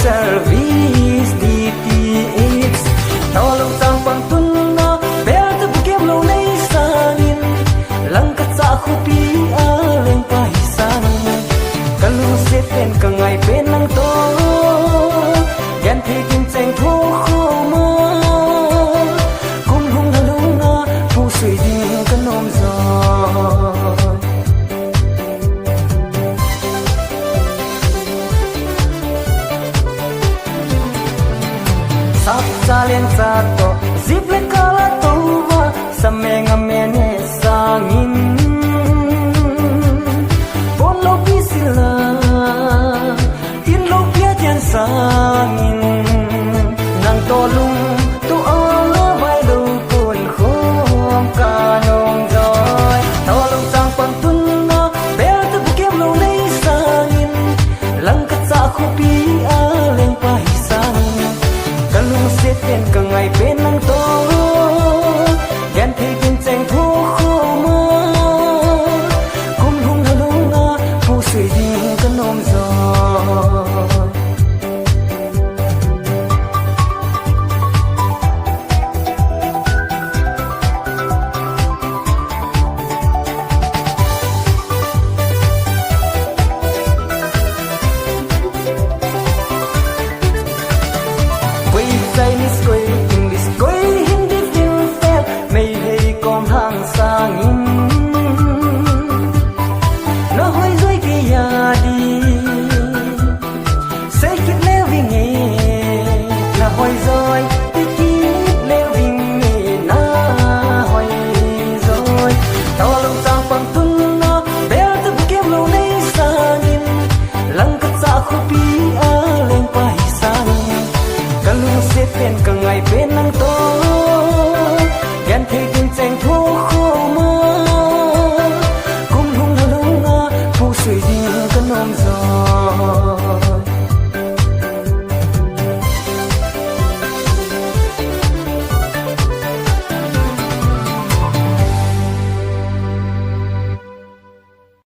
service DTX tolong sang pantuna bel bukem lo nei sangin langkat sa khupi aleng pahisan kalu seten kangai penang to yan thikin cheng thu khoma kum hung halunga pu sui ding kanom zo Salien sato ziple kala tova samenga mene sangin polo pisila inlo pian sangin nang tolung tu ala vai do kun khom kanong joy tolong sang pantun na bel tu bukem lo nei sangin langkat sa khupi aleng pahisan kalung seten kangai penang to yan thikin cheng thu khoma kum hung halunga pu sui ding kanom zo